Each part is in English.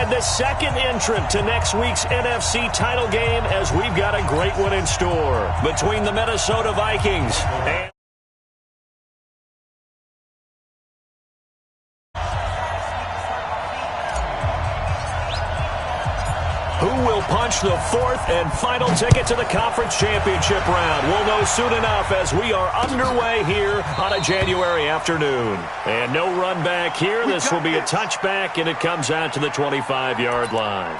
And the second entrant to next week's NFC title game, as we've got a great one in store between the Minnesota Vikings and who will punch the fourth and final ticket to the conference championship round. We'll know soon enough as we are underway here on a January afternoon. And no run back here. This will be a touchback, and it comes out to the 25-yard line.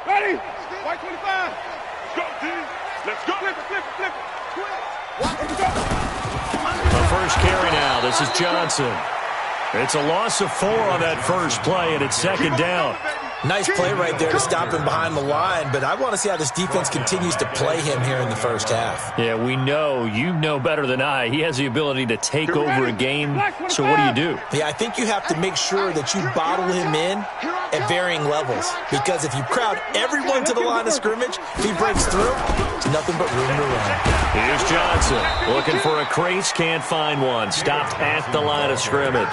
Ready? White 25. Let's go, team. Let's go. Flip it. The first carry now. This is Johnson. It's a loss of 4 on that first play, and it's second down. Nice play right there to stop him behind the line, but I want to see how this defense continues to play him here in the first half. Yeah, we know. You know better than I. He has the ability to take over a game, so what do? Yeah, I think you have to make sure that you bottle him in at varying levels, because if you crowd everyone to the line of scrimmage, if he breaks through, there's nothing but room to run. Here's Johnson looking for a crease, can't find one. Stopped at the line of scrimmage.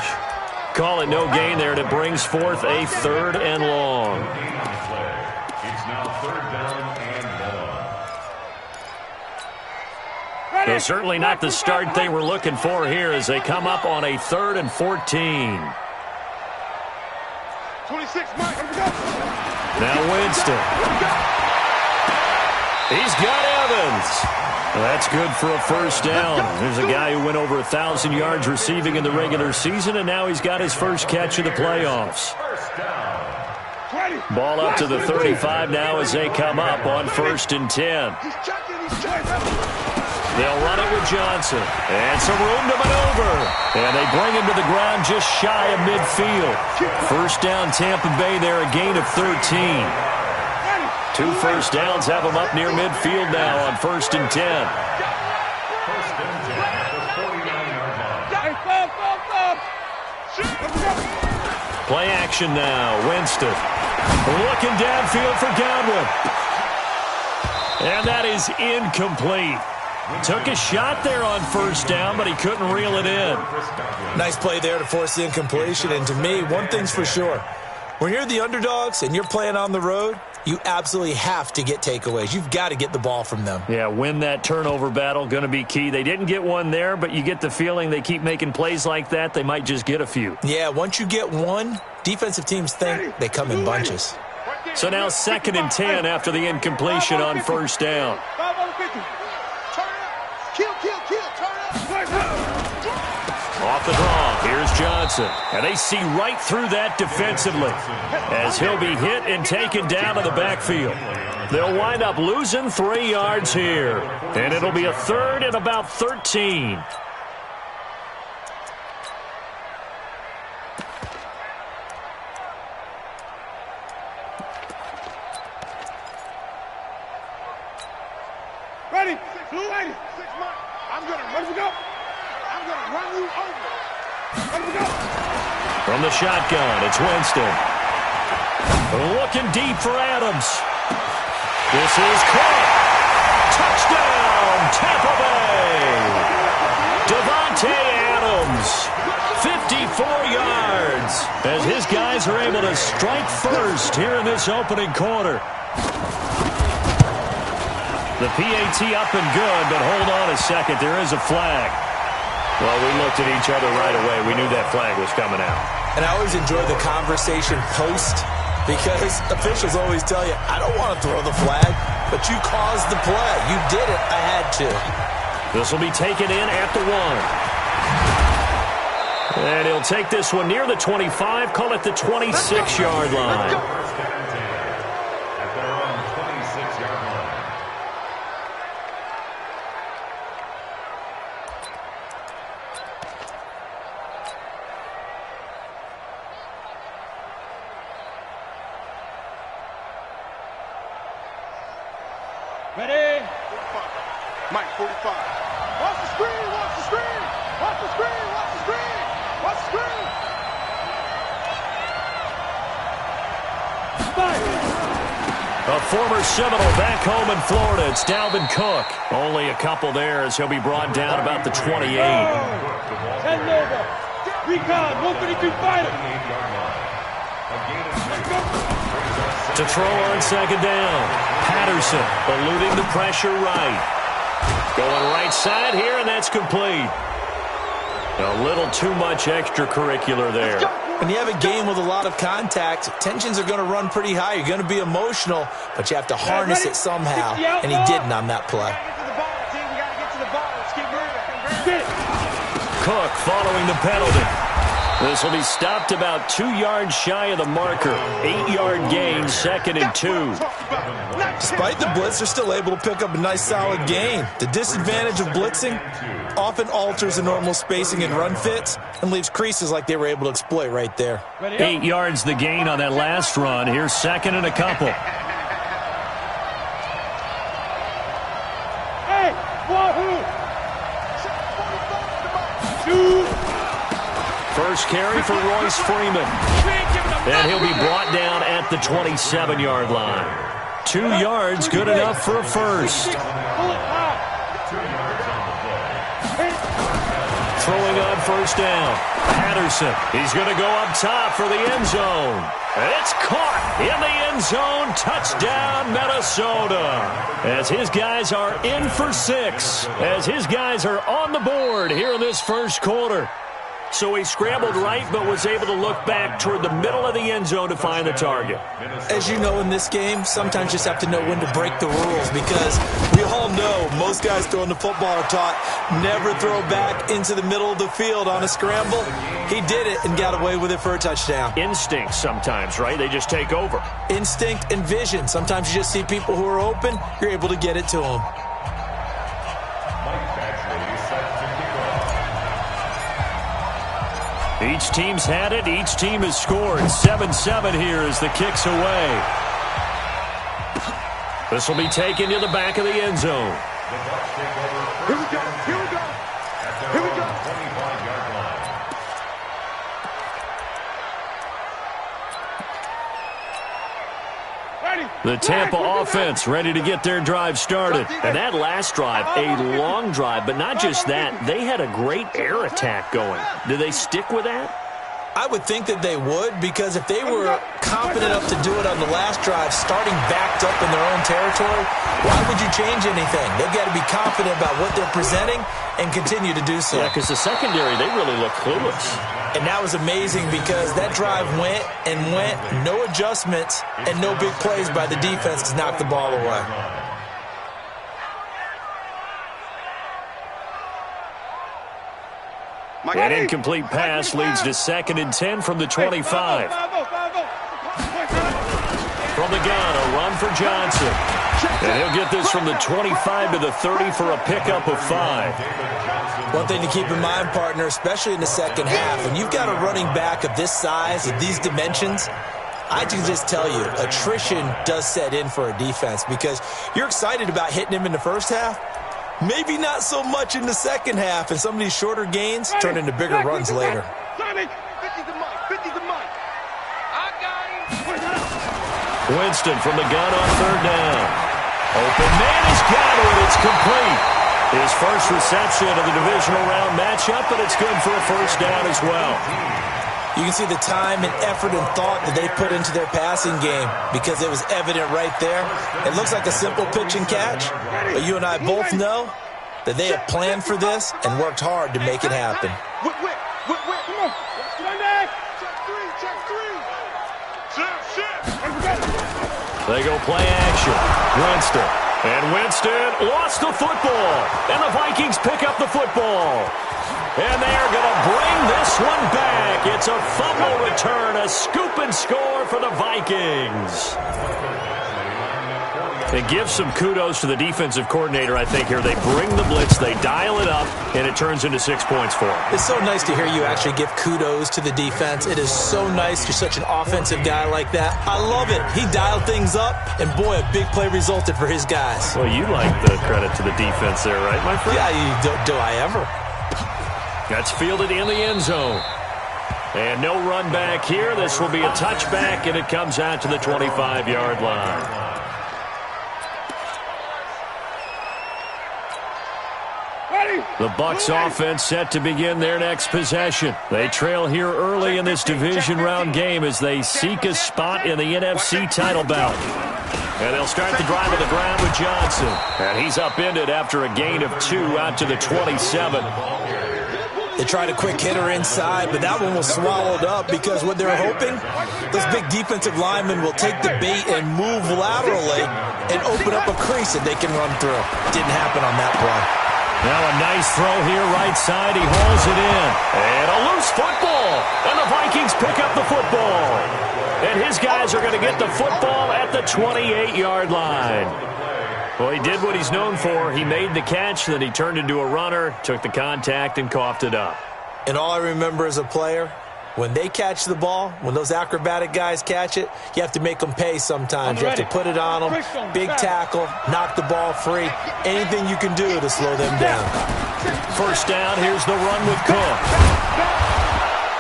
Call it no gain there, and it brings forth a 3rd and long. It's now 3rd down and long. So certainly not the start they were looking for here as they come up on a 3rd and 14. 26, Mike. Now Winston. He's got Evans. Well, that's good for a first down. There's a guy who went over 1,000 yards receiving in the regular season, and now he's got his first catch of the playoffs. Ball up to the 35 now as they come up on 1st and 10. They'll run it with Johnson. And some room to maneuver. And they bring him to the ground just shy of midfield. First down Tampa Bay there, a gain of 13. 2 first downs have them up near midfield now on 1st and 10. Play action now. Winston looking downfield for Godwin. And that is incomplete. Took a shot there on 1st down, but he couldn't reel it in. Nice play there to force the incompletion. And to me, one thing's for sure. When you're the underdogs and you're playing on the road, you absolutely have to get takeaways. You've got to get the ball from them. Yeah, win that turnover battle, going to be key. They didn't get one there, but you get the feeling they keep making plays like that, they might just get a few. Yeah, once you get one, defensive teams think they come in bunches. So now 2nd and 10 after the incompletion on 1st down. Off the draw, here's Johnson. And they see right through that defensively as he'll be hit and taken down in the backfield. They'll wind up losing 3 yards here. And it'll be a 3rd and about 13. Ready? 280. 6 months. I'm going to run you over. I'm going to run you over. Let me go. From the shotgun, it's Winston. Looking deep for Adams. This is caught. Touchdown, Tampa Bay. Davante Adams, 54 yards, as his guys are able to strike first here in this opening quarter. The PAT up and good, but hold on a second. There is a flag. Well, we looked at each other right away. We knew that flag was coming out. And I always enjoy the conversation post because officials always tell you, I don't want to throw the flag, but you caused the play. You did it. I had to. This will be taken in at the 1. And he'll take this one near the 25, call it the 26-yard line. Ready? 45. Mike, 45. Watch the screen, watch the screen. Watch the screen, watch the screen. A former Seminole back home in Florida. It's Dalvin Cook. Only a couple there as he'll be brought down about the 28. Head over. Recon, 152 fighter. To throw on second down. Patterson eluding the pressure right. Going right side here, and that's complete. A little too much extracurricular there. When you have a game with a lot of contact, tensions are going to run pretty high. You're going to be emotional, but you have to harness it somehow, and he didn't on that play. Cook following the penalty. This will be stopped about 2 yards shy of the marker. 8-yard gain, 2nd and 2. Despite the blitz, they're still able to pick up a nice, solid gain. The disadvantage of blitzing often alters the normal spacing and run fits and leaves creases like they were able to exploit right there. 8 yards the gain on that last run. Here's 2nd and a couple. Hey, wahoo! 2. First carry for Royce Freeman. And he'll be brought down at the 27-yard line. 2 yards, good enough for a first. Throwing on first down. Patterson. He's going to go up top for the end zone. And it's caught in the end zone. Touchdown, Minnesota. As his guys are in for 6. As his guys are on the board here in this first quarter. So he scrambled right, but was able to look back toward the middle of the end zone to find the target. As you know in this game, sometimes you just have to know when to break the rules because we all know most guys throwing the football are taught never throw back into the middle of the field on a scramble. He did it and got away with it for a touchdown. Instinct sometimes, right? They just take over. Instinct and vision. Sometimes you just see people who are open, you're able to get it to them. Each team's had it. Each team has scored. 7-7 here as the kick's away. This will be taken to the back of the end zone. Here we go. Here we go. Here we go. The Tampa offense ready to get their drive started. And that last drive, a long drive, but not just that. They had a great air attack going. Do they stick with that? I would think that they would because if they were confident enough to do it on the last drive, starting backed up in their own territory, why would you change anything? They've got to be confident about what they're presenting and continue to do so. Yeah, because the secondary, they really look clueless. And that was amazing because that drive went and went, no adjustments, and no big plays by the defense to knock the ball away. An incomplete pass leads to 2nd and 10 from the 25. From the gun, a run for Johnson. And he'll get this from the 25 to the 30 for a pickup of 5. One thing to keep in mind, partner, especially in the second half, when you've got a running back of this size, of these dimensions, I can just tell you, attrition does set in for a defense because you're excited about hitting him in the first half. Maybe not so much in the second half, and some of these shorter gains turn into bigger runs later. Winston from the gun on 3rd down. Open man has got it. It's complete. His first reception of the divisional round matchup, but it's good for a first down as well. You can see the time and effort and thought that they put into their passing game because it was evident right there. It looks like a simple pitch and catch, but you and I both know that they have planned for this and worked hard to make it happen. They go play action. Winston. And Winston lost the football. And the Vikings pick up the football. And they are going to bring this one back. It's a fumble return, a scoop and score for the Vikings. It gives some kudos to the defensive coordinator, I think, here. They bring the blitz, they dial it up, and it turns into 6 points for them. It's so nice to hear you actually give kudos to the defense. It is so nice. You're such an offensive guy like that. I love it. He dialed things up, and boy, a big play resulted for his guys. Well, you like the credit to the defense there, right, my friend? Yeah, do I ever? That's fielded in the end zone. And no run back here. This will be a touchback, and it comes out to the 25-yard line. The Bucs offense set to begin their next possession. They trail here early in this division round game as they seek a spot in the NFC title bout. And they'll start the drive on the ground with Johnson. And he's upended after a gain of 2 out to the 27. They tried a quick hitter inside, but that one was swallowed up because what they're hoping, those big defensive linemen will take the bait and move laterally and open up a crease that they can run through. Didn't happen on that play. Now a nice throw here, right side. He hauls it in. And a loose football. And the Vikings pick up the football. And his guys are going to get the football at the 28-yard line. Well, he did what he's known for. He made the catch, then he turned into a runner, took the contact, and coughed it up. And all I remember as a player, when they catch the ball, when those acrobatic guys catch it, you have to make them pay sometimes. You have to put it on them, big tackle, knock the ball free, anything you can do to slow them down. First down, here's the run with Cook.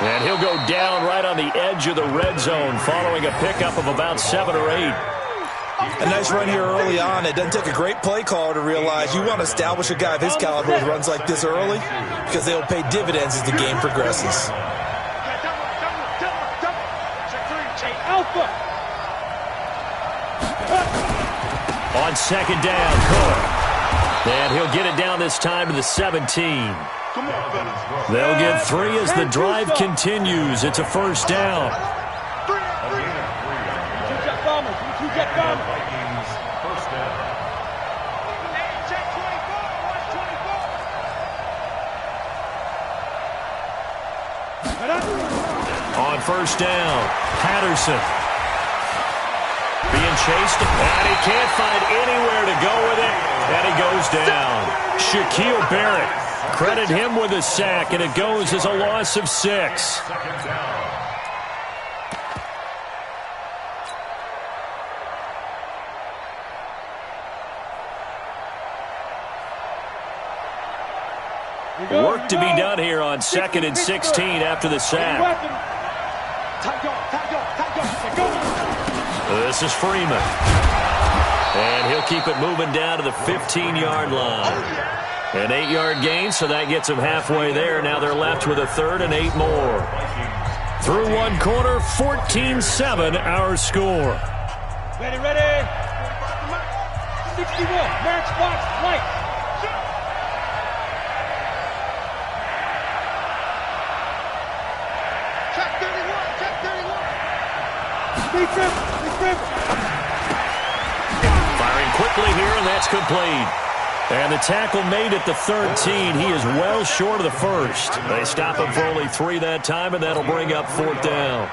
And he'll go down right on the edge of the red zone following a pickup of about 7 or 8. A nice run here early on. It doesn't take a great play caller to realize you want to establish a guy of his caliber who runs like this early because they'll pay dividends as the game progresses. On second down, Cook. And he'll get it down this time to the 17. They'll get 3 as the drive continues. It's a first down. On first down, Patterson being chased, and he can't find anywhere to go with it, and he goes down. Shaquille Barrett, credit him with a sack, and it goes as a loss of 6. Work to be done here on 2nd and 16 after the sack. This is Freeman. And he'll keep it moving down to the 15-yard line. An 8-yard gain, so that gets them halfway there. Now they're left with a 3rd and 8 more. Through one quarter, 14-7 our score. Ready. 61, match box, right. Firing quickly here, and that's complete. And the tackle made at the 13. He is well short of the first. They stop him for only 3 that time, and that'll bring up 4th down.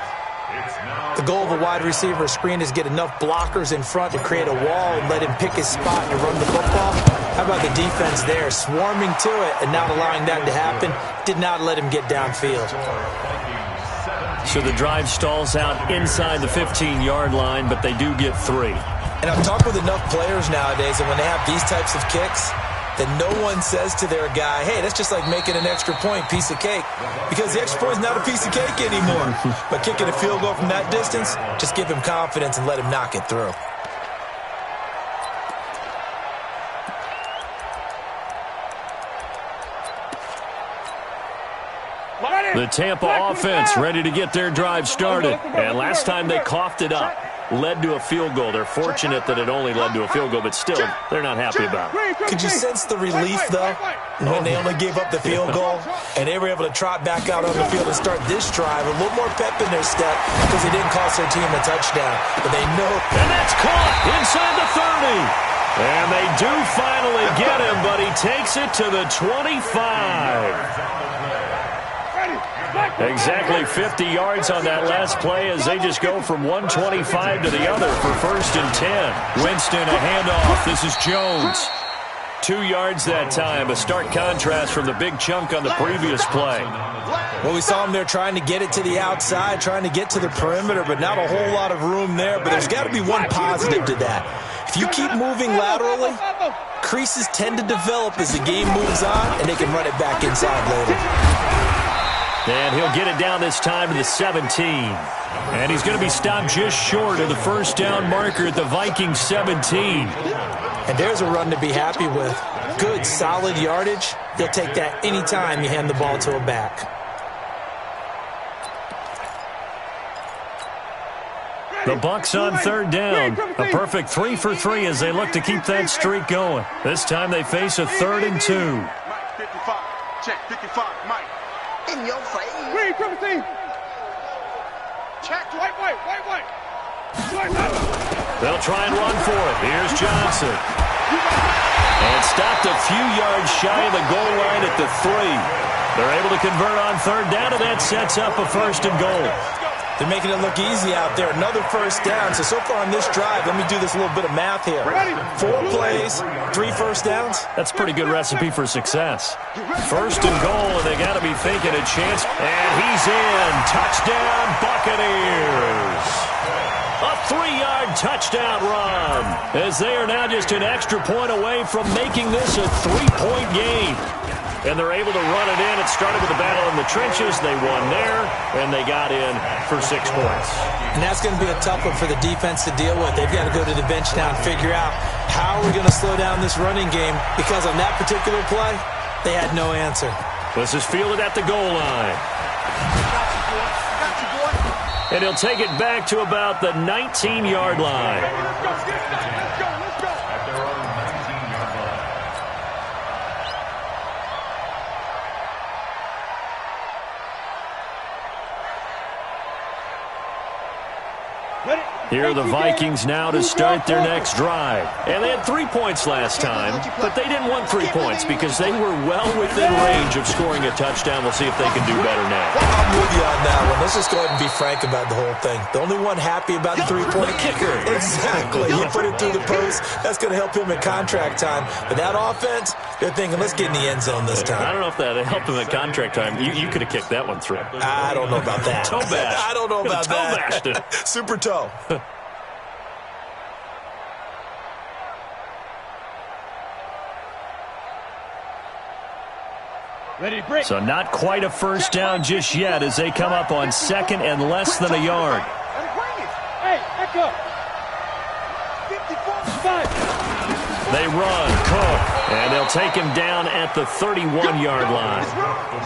The goal of a wide receiver screen is get enough blockers in front to create a wall and let him pick his spot and run the football. How about the defense there, swarming to it and not allowing that to happen? Did not let him get downfield. So the drive stalls out inside the 15-yard line, but they do get 3. And I've talked with enough players nowadays, and when they have these types of kicks, that no one says to their guy, hey, that's just like making an extra point, piece of cake. Because the extra point is not a piece of cake anymore. But kicking a field goal from that distance, just give him confidence and let him knock it through. The Tampa offense ready to get their drive started. And last time they coughed it up. Led to a field goal. They're fortunate that it only led to a field goal, but still, they're not happy about it. Could you sense the relief, though, when they only gave up the field goal and they were able to trot back out on the field and start this drive, a little more pep in their step because they didn't cost their team a touchdown. But they know. And that's caught inside the 30. And they do finally get him, but he takes it to the 25. Exactly 50 yards on that last play as they just go from 125 to the other for 1st and 10. Winston, a handoff. This is Jones. 2 yards that time. A stark contrast from the big chunk on the previous play. Well, we saw him there trying to get it to the outside, trying to get to the perimeter, but not a whole lot of room there. But there's got to be one positive to that. If you keep moving laterally, creases tend to develop as the game moves on, and they can run it back inside later. And he'll get it down this time to the 17. And he's going to be stopped just short of the first down marker at the Vikings 17. And there's a run to be happy with. Good, solid yardage. You'll take that anytime you hand the ball to a back. The Bucs on third down. A perfect 3 for 3 as they look to keep that streak going. This time they face a 3rd and 2. Mike, 55. Check, 55. Mike. In your face. Green, 15. Check, white. They'll try and run for it. Here's Johnson. And stopped a few yards shy of the goal line at the 3. They're able to convert on third down, and that sets up a 1st and goal. They're making it look easy out there. Another first down. So far on this drive, let me do this little bit of math here. 4 plays, 3 first downs. That's a pretty good recipe for success. 1st and goal, and they got to be thinking a chance. And he's in. Touchdown, Buccaneers. A 3-yard touchdown run, as they are now just an extra point away from making this a 3-point game. And they're able to run it in. It started with a battle in the trenches. They won there, and they got in for 6 points. And that's going to be a tough one for the defense to deal with. They've got to go to the bench now and figure out how are we going to slow down this running game, because on that particular play, they had no answer. This is fielded at the goal line. And he'll take it back to about the 19-yard line. Let's go. Here are the Vikings now to start their next drive. And they had 3 points last time, but they didn't want 3 points because they were well within range of scoring a touchdown. We'll see if they can do better now. I'm with you on that one. Let's just go ahead and be frank about the whole thing. The only one happy about the 3-point kicker. Exactly. He put it through the post. That's going to help him at contract time. But that offense, they're thinking, let's get in the end zone this time. I don't know if that helped him at contract time. You could have kicked that one through. I don't know about that. Toe bash. I don't know about toe that. Bashed it. Super toe. Ready to break. So not quite a first down just yet as they come up on 2nd and less than a yard. Hey, back up. 54. They run, Cook, and they'll take him down at the 31-yard line.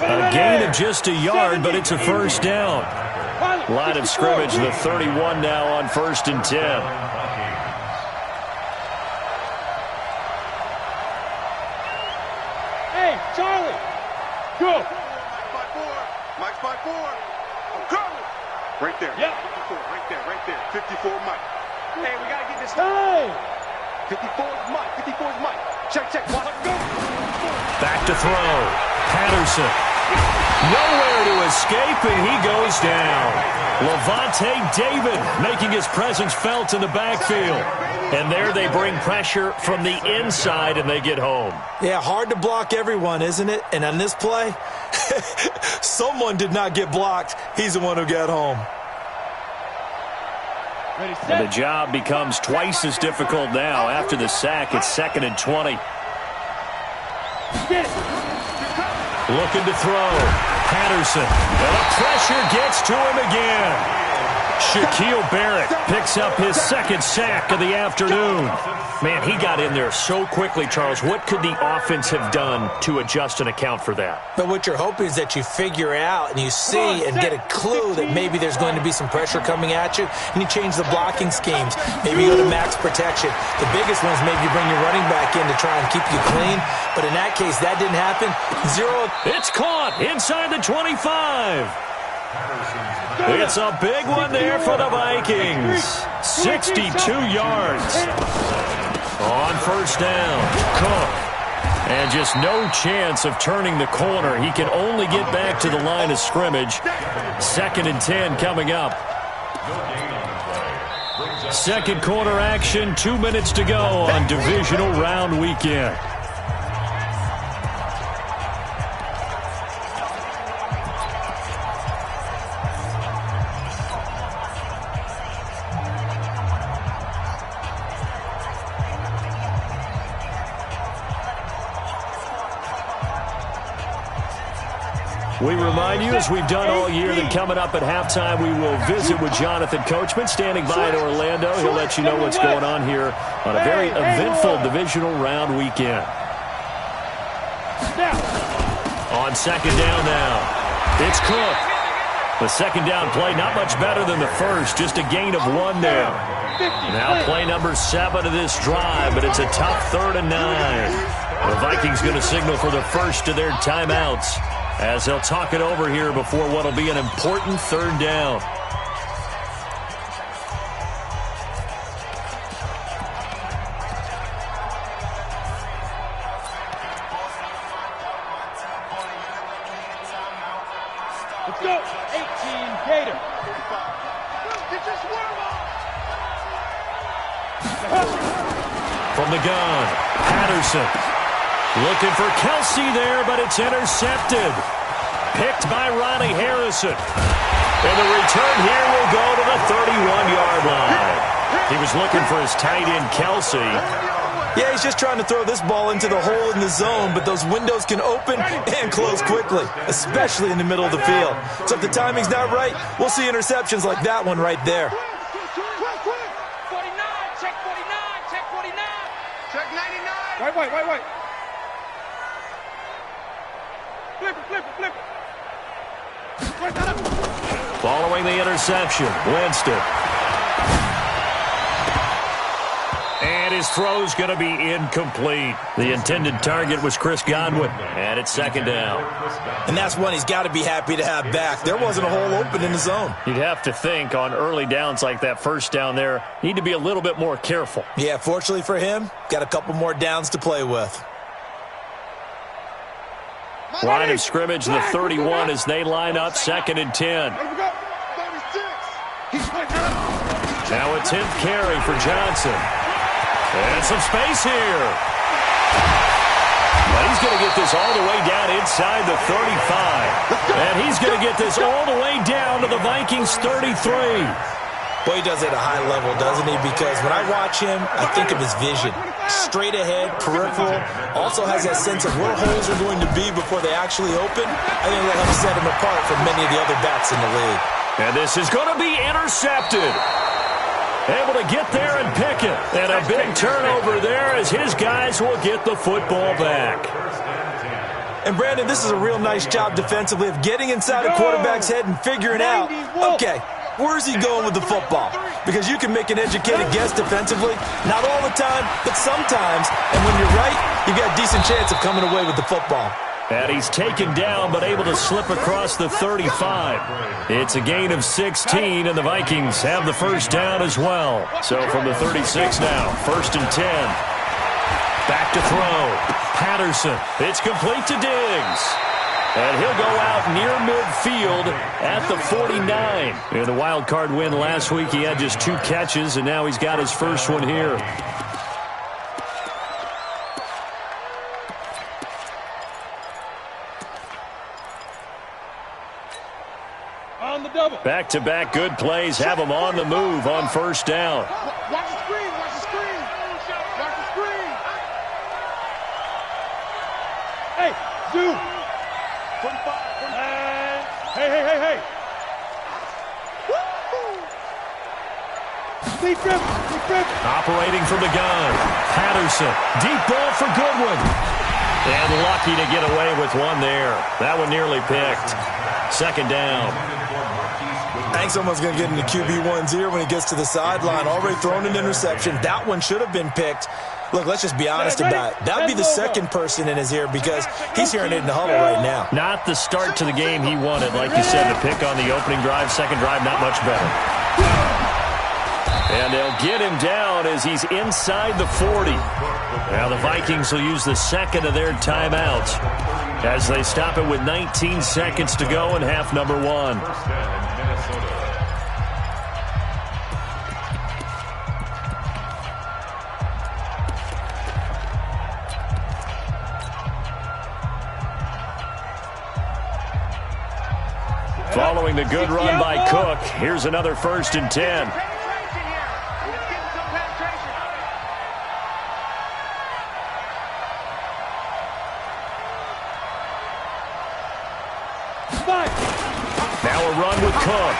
A gain of just a yard, but it's a first down. Line of scrimmage, the 31 now on 1st and 10. Hey, Charlie. Go. Mike's by 4. I'm coming. Right there. Yep. 54, right there. 54, Mike. Hey, we got to get this. Hey. 54 is Mike. 54 is Mike. Check. Watch. Go. Back to throw. Patterson. Nowhere to escape, and he goes down. Levante David making his presence felt in the backfield. And there they bring pressure from the inside, and they get home. Yeah, hard to block everyone, isn't it? And on this play, someone did not get blocked. He's the one who got home. Ready, set. And the job becomes twice as difficult now after the sack. It's 2nd and 20. Get it. Looking to throw. Patterson. And the pressure gets to him again. Shaquille Barrett picks up his 2nd sack of the afternoon. Man, he got in there so quickly, Charles. What could the offense have done to adjust and account for that? But what you're hoping is that you figure out and you see and get a clue that maybe there's going to be some pressure coming at you, and you change the blocking schemes. Maybe you go to max protection. The biggest one is maybe you bring your running back in to try and keep you clean. But in that case, that didn't happen. 0. It's caught inside the 25. It's a big one there for the Vikings. 62 yards. On 1st down, Cook. And just no chance of turning the corner. He can only get back to the line of scrimmage. 2nd and 10 coming up. Second quarter action, 2 minutes to go on divisional round weekend. We remind you, as we've done all year, that coming up at halftime, we will visit with Jonathan Coachman, standing by in Orlando. He'll let you know what's going on here on a very eventful divisional round weekend. On second down now, it's Cook. The second down play, not much better than the first, just a gain of 1 there. Now play number 7 of this drive, but it's a tough 3rd and 9. The Vikings going to signal for the first of their timeouts as they'll talk it over here before what will be an important 3rd down. Let's go. 18, Gator. Get your swerve on. From the gun, Patterson. Looking for Kelsey there, but it's intercepted. Picked by Ronnie Harrison. And the return here will go to the 31-yard line. He was looking for his tight end, Kelsey. Yeah, he's just trying to throw this ball into the hole in the zone, but those windows can open and close quickly, especially in the middle of the field. So if the timing's not right, we'll see interceptions like that one right there. 49, check 49, check 49. Check 99. Wait. Flip it. Wait, that up. Following the interception, Winston. And his throw's going to be incomplete. The intended target was Chris Godwin. And it's second down. And that's one he's got to be happy to have back. There wasn't a hole open in the zone. You'd have to think on early downs like that first down there, need to be a little bit more careful. Yeah, fortunately for him, got a couple more downs to play with. Line of scrimmage, the 31 as they line up, 2nd and 10. Now a 10th carry for Johnson. And some space here. But he's going to get this all the way down inside the 35. And he's going to get this all the way down to the Vikings 33. Boy, he does it at a high level, doesn't he? Because when I watch him, I think of his vision. Straight ahead, peripheral, also has that sense of where holes are going to be before they actually open. I think that helps set him apart from many of the other backs in the league. And this is going to be intercepted. Able to get there and pick it. And a big turnover there as his guys will get the football back. And, Brandon, this is a real nice job defensively of getting inside a quarterback's head and figuring out, okay, where's he going with the football? Because you can make an educated guess defensively. Not all the time, but sometimes. And when you're right, you've got a decent chance of coming away with the football. And he's taken down but able to slip across the 35. It's a gain of 16, and the Vikings have the first down as well. So from the 36 now, 1st and 10. Back to throw. Patterson. It's complete to Diggs. And he'll go out near midfield at the 49. In the wild card win last week, he had just 2 catches, and now he's got his first one here. On the double. Back-to-back good plays have him on the move on first down. Watch the screen. Watch the screen. Watch the screen. Hey, dude. 45. Hey. Deep grip. Operating from the gun. Patterson. Deep ball for Goodwin. And lucky to get away with one there. That one nearly picked. Second down. I think someone's going to get into QB1's ear when he gets to the sideline. Already thrown an interception. That one should have been picked. Look, let's just be honest about it. That would be the second person in his ear because he's hearing it in the huddle right now. Not the start to the game he wanted. Like you said, to pick on the opening drive, second drive, not much better. And they'll get him down as he's inside the 40. Now the Vikings will use the second of their timeouts as they stop it with 19 seconds to go in half number 1. Following the good run by Cook, here's another 1st and 10. with Cook.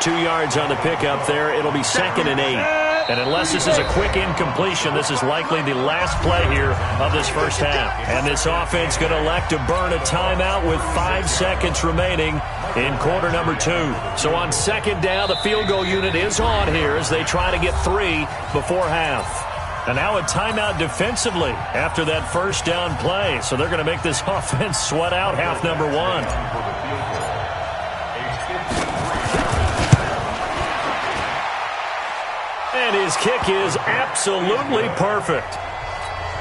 2 yards on the pickup there. It'll be 2nd and 8. And unless this is a quick incompletion, this is likely the last play here of this first half. And this offense going to elect to burn a timeout with 5 seconds remaining in quarter number 2. So on 2nd down, the field goal unit is on here as they try to get 3 before half. And now a timeout defensively after that first down play. So they're going to make this offense sweat out half number 1. And his kick is absolutely perfect.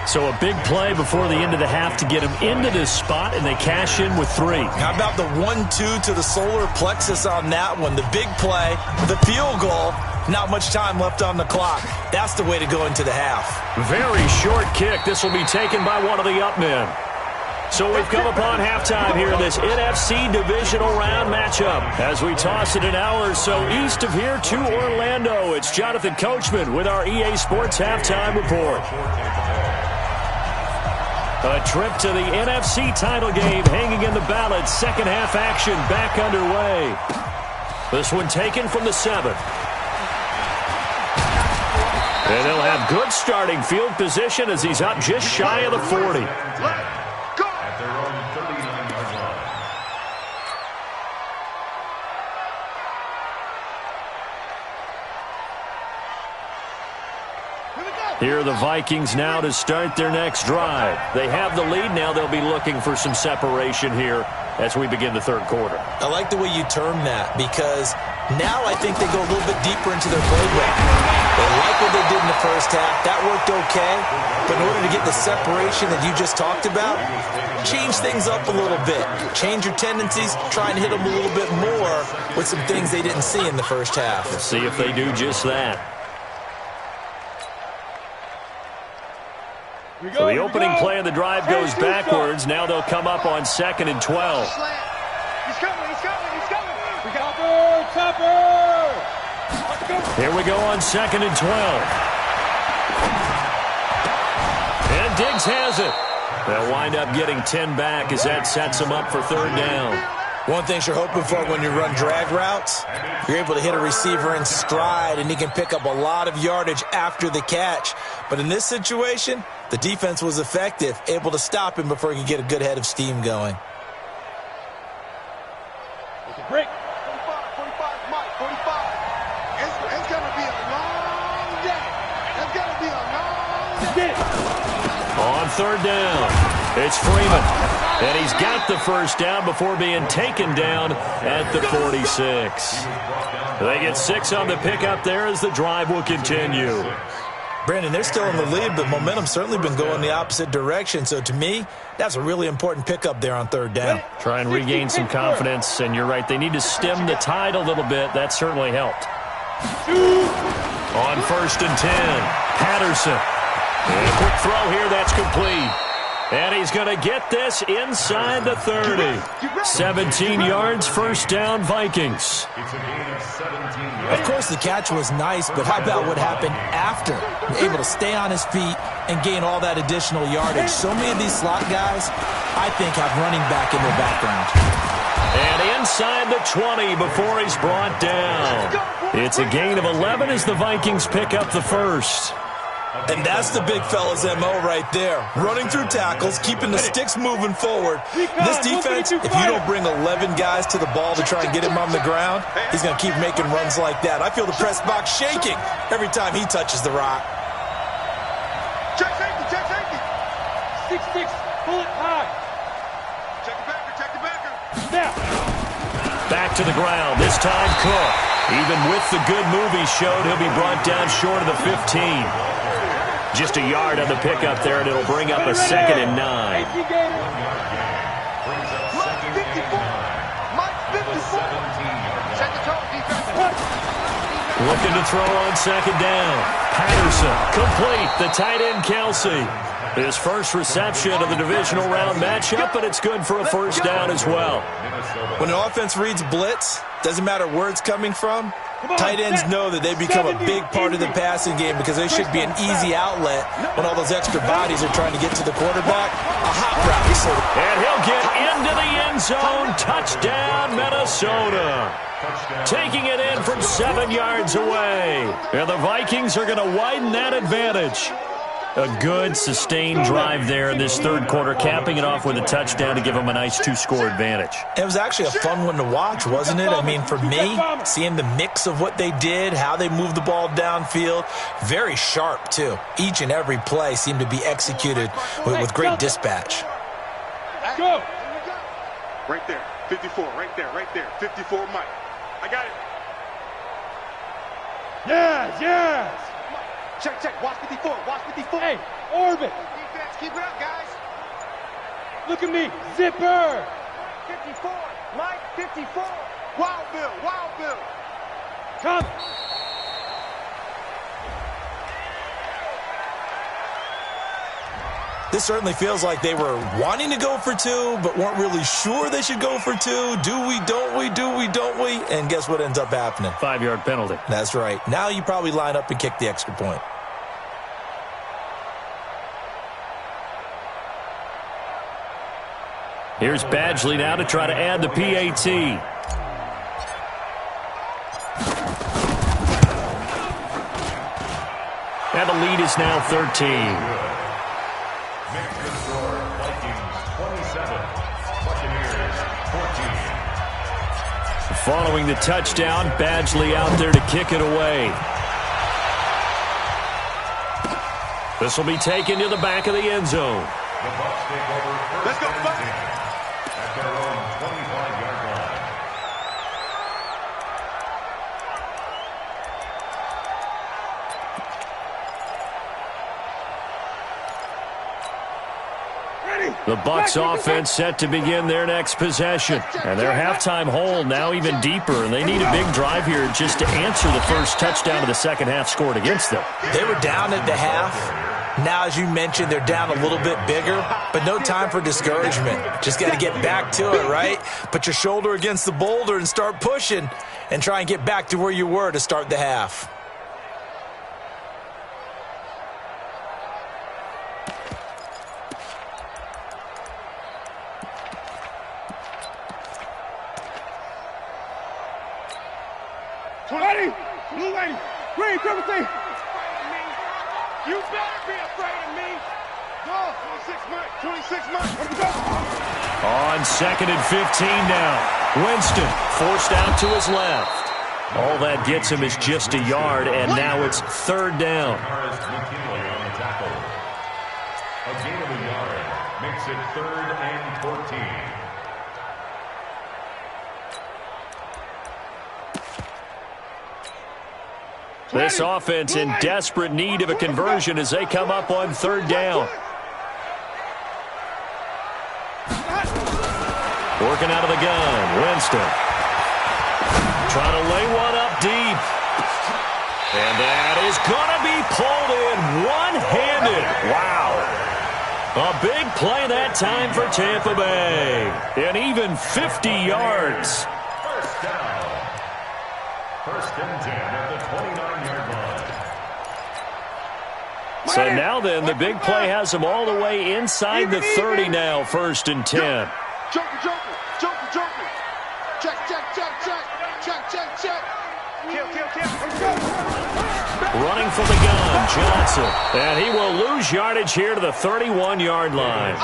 So a big play before the end of the half to get him into this spot, and they cash in with 3. How about the 1-2 to the solar plexus on that one? The big play, the field goal, not much time left on the clock. That's the way to go into the half. Very short kick. This will be taken by one of the up men. So we've come upon halftime here in this NFC divisional round matchup. As we toss it an hour or so east of here to Orlando, it's Jonathan Coachman with our EA Sports Halftime Report. A trip to the NFC title game hanging in the balance. Second half action back underway. This one taken from the 7th. And they'll have good starting field position as he's up just shy of the 40. Here are the Vikings now to start their next drive. They have the lead. Now they'll be looking for some separation here as we begin the third quarter. I like the way you term that because now I think they go a little bit deeper into their playbook. They like what they did in the first half. That worked okay. But in order to get the separation that you just talked about, change things up a little bit. Change your tendencies. Try and hit them a little bit more with some things they didn't see in the first half. Let's see if they do just that. So the opening play of the drive goes backwards. Now they'll come up on 2nd and 12. He's coming, he's coming, he's coming. We got Topper. Here we go on 2nd and 12. And Diggs has it. They'll wind up getting 10 back as that sets them up for 3rd down. One thing you're hoping for when you run drag routes, you're able to hit a receiver in stride, and he can pick up a lot of yardage after the catch. But in this situation, the defense was effective, able to stop him before he could get a good head of steam going. Break. 45, Mike, 45. It's going to be a long day. It's going to be a long day. On 3rd down, it's Freeman. And he's got the first down before being taken down at the 46. They get 6 on the pickup there as the drive will continue. Brandon, they're still in the lead, but momentum's certainly been going the opposite direction. So to me, that's a really important pickup there on 3rd down. Try and regain some confidence, and you're right, they need to stem the tide a little bit. That certainly helped. On 1st and 10, Patterson. And a quick throw here, that's complete. And he's going to get this inside the 30. 17 yards, first down, Vikings. Of course, the catch was nice, but how about what happened after? Able to stay on his feet and gain all that additional yardage. So many of these slot guys, I think, have running back in their background. And inside the 20 before he's brought down. It's a gain of 11 as the Vikings pick up the first. And that's the big fella's MO right there. Running through tackles, keeping the sticks moving forward. This defense, if you don't bring 11 guys to the ball to try and get him on the ground, he's going to keep making runs like that. I feel the press box shaking every time he touches the rock. Check safety, check safety. 6-6, pull it high. Check the backer, check the backer. Snap. Back to the ground, this time Cook. Even with the good move he showed, he'll be brought down short of the 15. Just a yard on the pickup there, and it'll bring up a 2nd and 9. Mike 54. Mike 54. Check the toe, defense. Looking to throw on 2nd down. Patterson, complete. The tight end, Kelsey. His first reception of the divisional round matchup, but it's good for a first down as well. When an offense reads blitz, doesn't matter where it's coming from, Tight ends know that they become a big part of the passing game because they should be an easy outlet when all those extra bodies are trying to get to the quarterback. A hot route. So. And he'll get into the end zone. Touchdown, Minnesota. Taking it in from 7 yards away. And the Vikings are going to widen that advantage. A good, sustained drive there in this third quarter, capping it off with a touchdown to give them a nice 2-score advantage. It was actually a fun one to watch, wasn't it? I mean, for me, seeing the mix of what they did, how they moved the ball downfield, very sharp, too. Each and every play seemed to be executed with great dispatch. Go! Right there. 54. Right there. 54, Mike. I got it. Yes! Check. Watch 54. Hey, orbit! Defense, keep it up, guys. Look at me, zipper! 54. Mike, 54. Wild Bill. Come! This certainly feels like they were wanting to go for 2, but weren't really sure they should go for 2. Do we, don't we? And guess what ends up happening? 5-yard penalty. That's right. Now you probably line up and kick the extra point. Here's Badgley now to try to add the PAT. And the lead is now 13. Following the touchdown, Badgley out there to kick it away. This will be taken to the back of the end zone. Let's go, Bucs. At their own 25-yard line. The Bucs offense set to begin their next possession. And their halftime hole now even deeper. And they need a big drive here just to answer the first touchdown of the second half scored against them. They were down at the half. Now, as you mentioned, they're down a little bit bigger, but no time for discouragement. Just got to get back to it, right? Put your shoulder against the boulder and start pushing and try and get back to where you were to start the half. Ready? Blue lady. Green, triple T. You better be afraid of me. Go, 26 months. On 2nd and 15 now. Winston forced out to his left. All that gets him is just a yard, and now it's 3rd down. A gain of a yard makes it 3rd and 14. This offense in desperate need of a conversion as they come up on 3rd down. Working out of the gun, Winston. Trying to lay one up deep. And that is going to be pulled in one-handed. Wow. A big play that time for Tampa Bay. And even 50 yards. First down. 1st and 10 at the 29-yard line. So now then, the big play has them all the way inside the 30 now, 1st and 10. Joker. Check. Kill. Running from the gun, Johnson. And he will lose yardage here to the 31-yard line.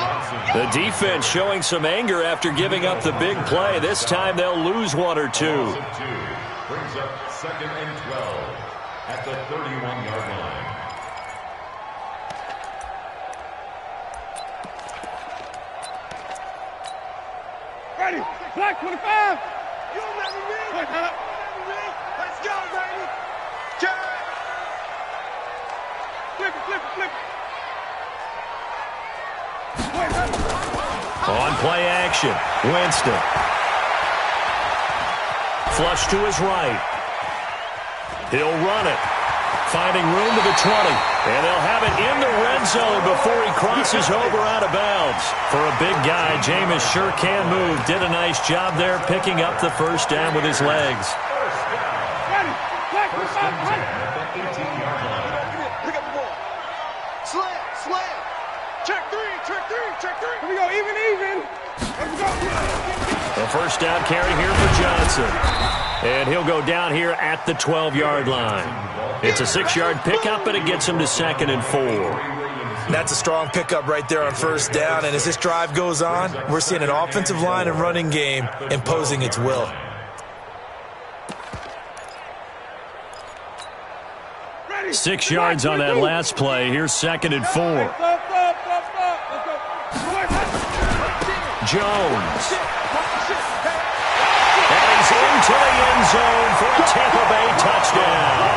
The defense showing some anger after giving up the big play. This time they'll lose 1 or 2. Brings up 2nd and 12 at the 31-yard line. Ready? Black 25. You remember me? Wait, hold up. Let's go, baby. Check. Flip it. Wait, On play action, Winston. Flush to his right. He'll run it. Finding room to the 20. And they'll have it in the red zone before he crosses over out of bounds. For a big guy, Jameis sure can move. Did a nice job there picking up the 1st down with his legs. First down. Ready? at the 18-yard line. Pick up the ball. Slam, slam. Check three, check three, check three. Here we go, even. Let's go. The first down carry here for Johnson. And he'll go down here at the 12-yard line. It's a 6-yard pickup, and it gets him to 2nd and 4. That's a strong pickup right there on first down, and as this drive goes on, we're seeing an offensive line and running game imposing its will. Ready. 6 yards on that last play. Here's 2nd and 4. Stop. Let's go. Jones. And he's into the end zone for a Tampa Bay touchdown.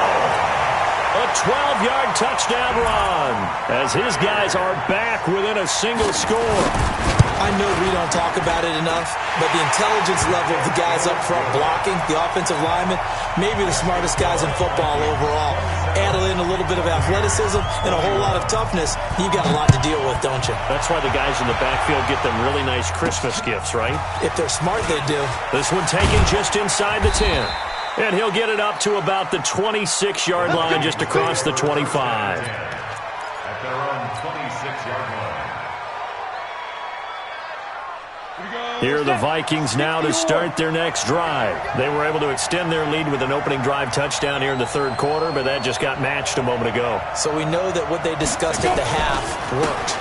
A 12-yard touchdown run as his guys are back within a single score. I know we don't talk about it enough, but the intelligence level of the guys up front blocking, the offensive linemen, maybe the smartest guys in football overall. Add in a little bit of athleticism and a whole lot of toughness, you've got a lot to deal with, don't you? That's why the guys in the backfield get them really nice Christmas gifts, right? If they're smart, they do. This one taken just inside the 10. And he'll get it up to about the 26-yard line, just across the 25. At their own 26-yard line. Here are the Vikings now to start their next drive. They were able to extend their lead with an opening drive touchdown here in the third quarter, but that just got matched a moment ago. So we know that what they discussed at the half worked.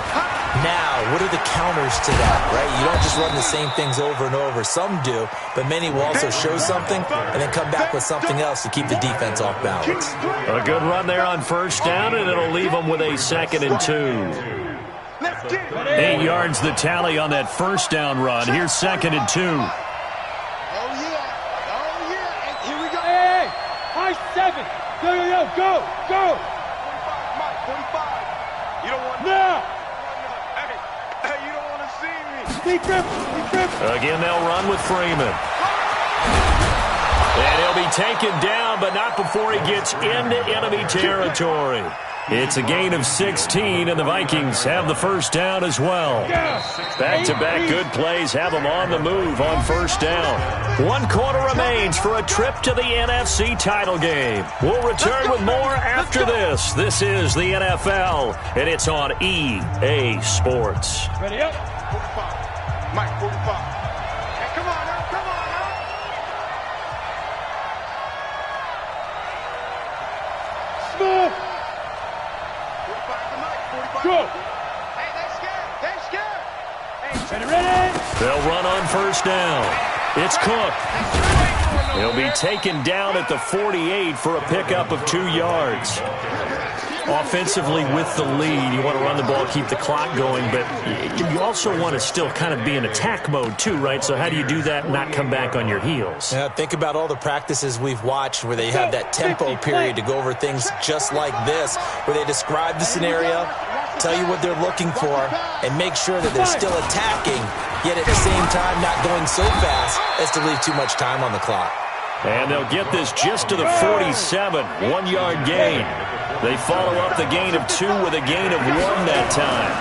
Now, what are the counters to that, right? You don't just run the same things over and over. Some do, but many will also show something and then come back with something else to keep the defense off balance. A good run there on first down, and it'll leave them with a 2nd and 2. 8 yards the tally on that first down run. Here's 2nd and 2. Oh, yeah. And here we go. Hey, high 7. Go. 45, Mike, 45. You don't want Now. Hey, you don't want to see me. Deep grip. Again, they'll run with Freeman. And he'll be taken down, but not before he gets into enemy territory. It's a gain of 16, and the Vikings have the first down as well. Back-to-back good plays have them on the move on first down. 1 quarter remains for a trip to the NFC title game. We'll return with more after this. This is the NFL, and it's on EA Sports. Ready up. 45. Mike, 45. Hey, come on now. Smooth. 45 to Mike, 45. Go. Hey, they scared. Ready. They'll run on first down. It's Cook. He'll be taken down at the 48 for a pickup of 2 yards. Offensively with the lead, you want to run the ball, keep the clock going, but you also want to still kind of be in attack mode too, right? So how do you do that and not come back on your heels? Yeah, think about all the practices we've watched where they have that tempo period to go over things just like this, where they describe the scenario, tell you what they're looking for, and make sure that they're still attacking, yet at the same time not going so fast as to leave too much time on the clock. And they'll get this just to the 47, 1-yard gain. They follow up the gain of 2 with a gain of 1 that time.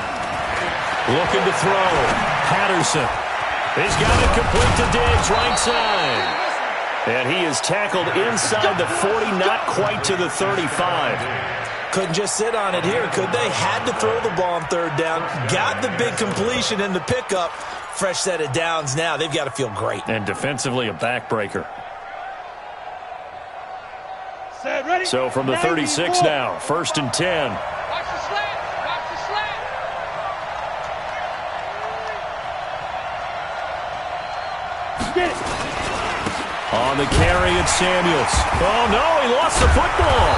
Looking to throw. Patterson. He's got it complete to Diggs, right side. And he is tackled inside the 40, not quite to the 35. Couldn't just sit on it here, could they? Had to throw the ball on third down. Got the big completion in the pickup. Fresh set of downs now. They've got to feel great. And defensively a backbreaker. Set, ready. So from the 36 now, 1st and 10. Watch the slant. Get it. On the carry, it's Samuels. Oh, no, he lost the football.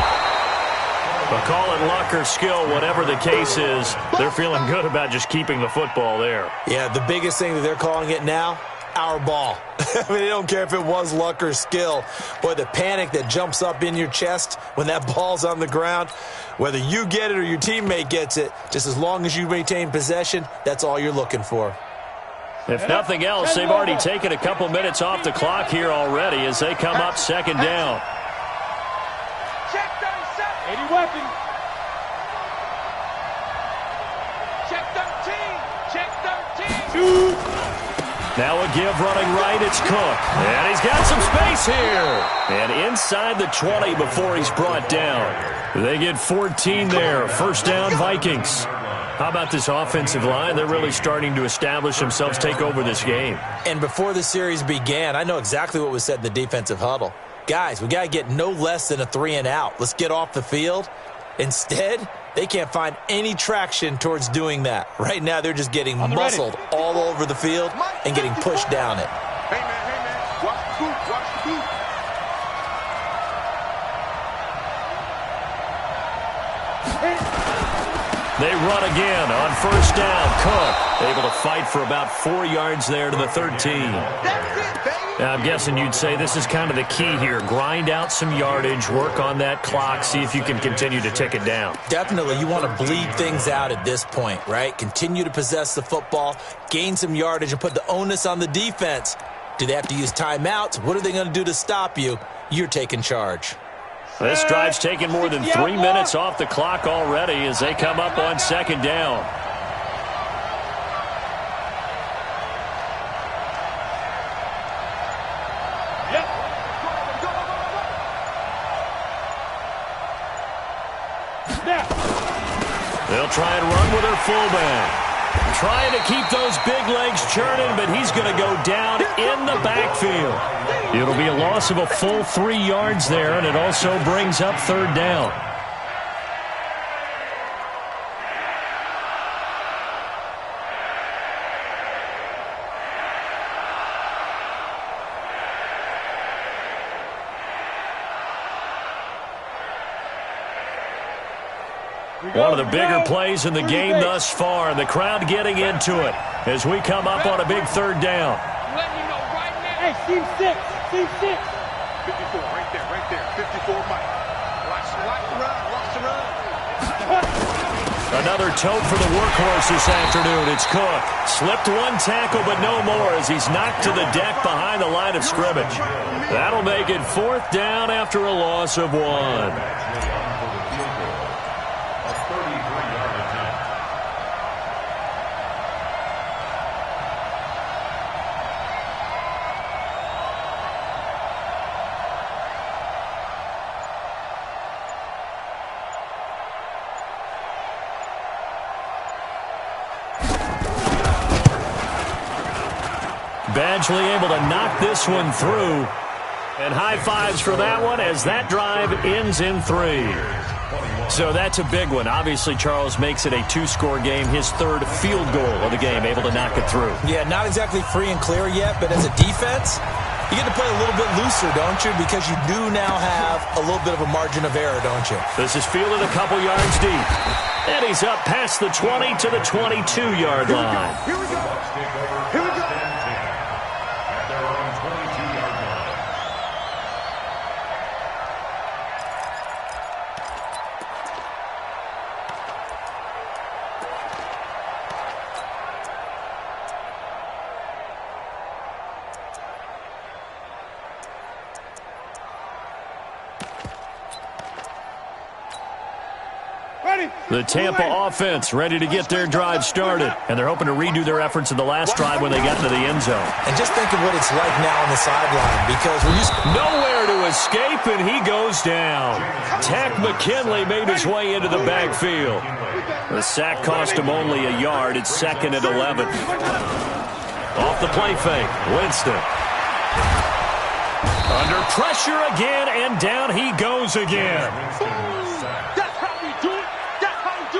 But call it luck or skill, whatever the case is, they're feeling good about just keeping the football there. Yeah, the biggest thing that they're calling it now, our ball. I mean, they don't care if it was luck or skill. Boy, the panic that jumps up in your chest when that ball's on the ground, whether you get it or your teammate gets it, just as long as you maintain possession, that's all you're looking for. If nothing else, they've already taken a couple minutes off the clock here already as they come up 2nd down. Check 37. 80 weapon. Check 13. Check 13. 2. Now a give running right, it's Cook. And he's got some space here. And inside the 20 before he's brought down. They get 14 there. First down, Vikings. How about this offensive line? They're really starting to establish themselves, take over this game. And before the series began, I know exactly what was said in the defensive huddle. Guys, we got to get no less than a 3-and-out. Let's get off the field. Instead, they can't find any traction towards doing that. Right now, they're just getting muscled all over the field and getting pushed down it. Hey, man, watch the boot, watch the boot. They run again on first down. Cook able to fight for about 4 yards there to the 13. That's it, baby. Now, I'm guessing you'd say this is kind of the key here. Grind out some yardage, work on that clock, see if you can continue to tick it down. Definitely, you want to bleed things out at this point, right? Continue to possess the football, gain some yardage, and put the onus on the defense. Do they have to use timeouts? What are they going to do to stop you? You're taking charge. This drive's taken more than 3 minutes off the clock already as they come up on second down. They'll try and run with their fullback. Trying to keep those big legs churning, but he's going to go down in the backfield. It'll be a loss of a full 3 yards there, and it also brings up third down. One of the bigger plays in the game thus far, and the crowd getting into it as we come up on a big third down. Hey, team 6, team 6. 54, right there, 54, Mike. Watch the run. Another tote for the workhorse this afternoon. It's Cook. Slipped one tackle, but no more as he's knocked to the deck behind the line of scrimmage. That'll make it fourth down after a loss of 1. Badgley able to knock this one through. And high fives for that one as that drive ends in 3. So that's a big one. Obviously, Charles makes it a 2-score game. His third field goal of the game, able to knock it through. Yeah, not exactly free and clear yet, but as a defense, you get to play a little bit looser, don't you? Because you do now have a little bit of a margin of error, don't you? This is fielded a couple yards deep. And he's up past the 20 to the 22-yard line. Here we go. Here we go. At their own 22-yard line. The Tampa offense ready to get their drive started. And they're hoping to redo their efforts in the last drive when they got into the end zone. And just think of what it's like now on the sideline, because we're used to nowhere to escape, and he goes down. Tack McKinley made his way into the backfield. The sack cost him only a yard. It's second and 11. Off the play fake, Winston. Under pressure again, and down he goes again.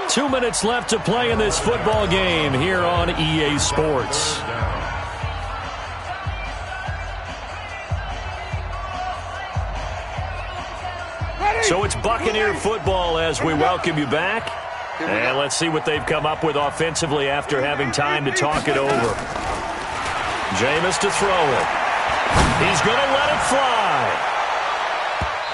2 minutes left to play in this football game here on EA Sports. So it's Buccaneer football as we welcome you back. And let's see what they've come up with offensively after having time to talk it over. Jameis to throw it. He's going to let it fly.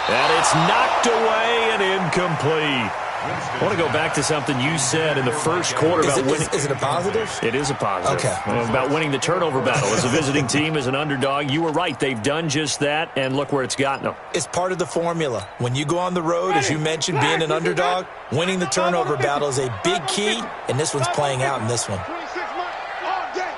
And it's knocked away and incomplete. I want to go back to something you said in the first quarter about winning. Is it a positive? It is a positive. Okay. About winning the turnover battle as a visiting team, as an underdog. You were right. They've done just that, and look where it's gotten them. It's part of the formula. When you go on the road, as you mentioned, being an underdog, winning the turnover battle is a big key, and this one's playing out in this one. 26 months, all day,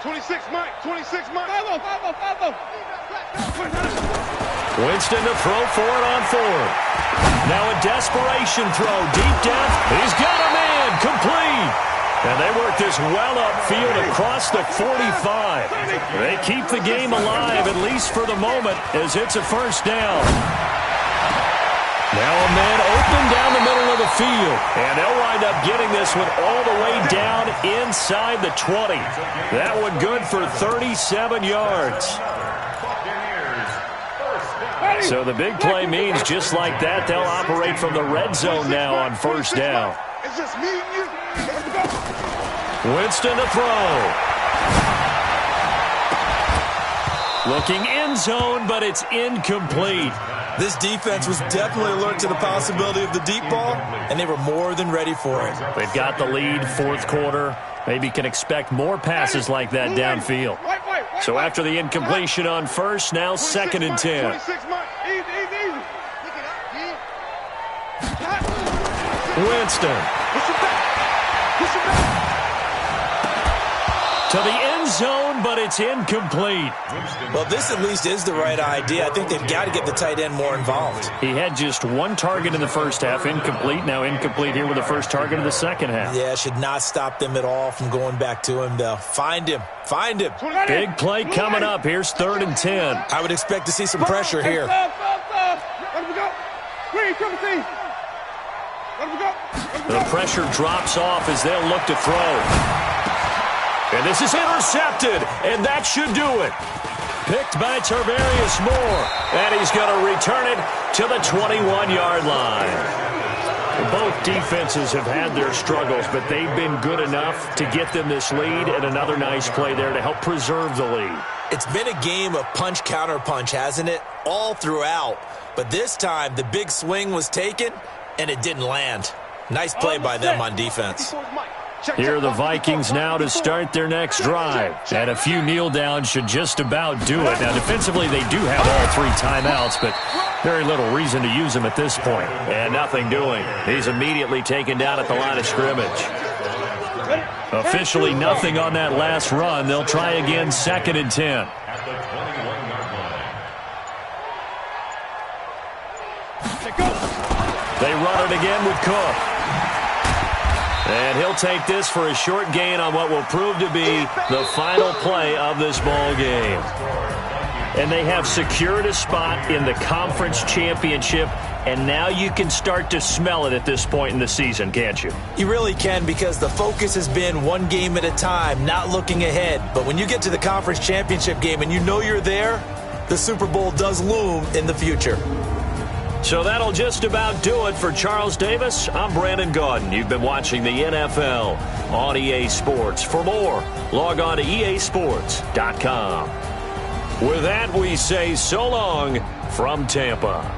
26, Mike. 26, Mike. Follow. Winston to throw for it on fourth. Now a desperation throw deep down. He's got him in. Complete. And they work this well upfield across the 45. They keep the game alive, at least for the moment, as it's a first down. Now a man open down the middle of the field. And they'll wind up getting this one all the way down inside the 20. That one good for 37 yards. So the big play means just like that, they'll operate from the red zone now on first down. It's just me and you. Winston to throw. Looking end zone, but it's incomplete. This defense was definitely alert to the possibility of the deep ball, and they were more than ready for it. They've got the lead, fourth quarter. Maybe can expect more passes like that downfield. So after the incompletion on first, now 2nd and 10. 26, Mike. Easy. Winston. Push him back. To the end zone, but it's incomplete. Well, this at least is the right idea. I think they've got to get the tight end more involved. He had just one target in the first half, incomplete. Now incomplete here with the first target of the second half. Yeah, should not stop them at all from going back to him, though. Find him. Big play coming up. Here's 3rd and 10. I would expect to see some pressure here. Let him go. Green, come see. Let him go. The pressure drops off as they'll look to throw. And this is intercepted, and that should do it. Picked by Tarvarius Moore, and he's going to return it to the 21-yard line. Both defenses have had their struggles, but they've been good enough to get them this lead, and another nice play there to help preserve the lead. It's been a game of punch-counter-punch, hasn't it? All throughout. But this time, the big swing was taken, and it didn't land. Nice play by them on defense. Here are the Vikings now to start their next drive. And a few kneel downs should just about do it. Now, defensively, they do have all 3 timeouts, but very little reason to use them at this point. And nothing doing. He's immediately taken down at the line of scrimmage. Officially nothing on that last run. They'll try again, 2nd and 10. They run it again with Cook. And he'll take this for a short gain on what will prove to be the final play of this ball game. And they have secured a spot in the conference championship, and now you can start to smell it at this point in the season, can't you? You really can, because the focus has been one game at a time, not looking ahead. But when you get to the conference championship game and you know you're there, the Super Bowl does loom in the future. So that'll just about do it for Charles Davis. I'm Brandon Gaudin. You've been watching the NFL on EA Sports. For more, log on to easports.com. With that, we say so long from Tampa.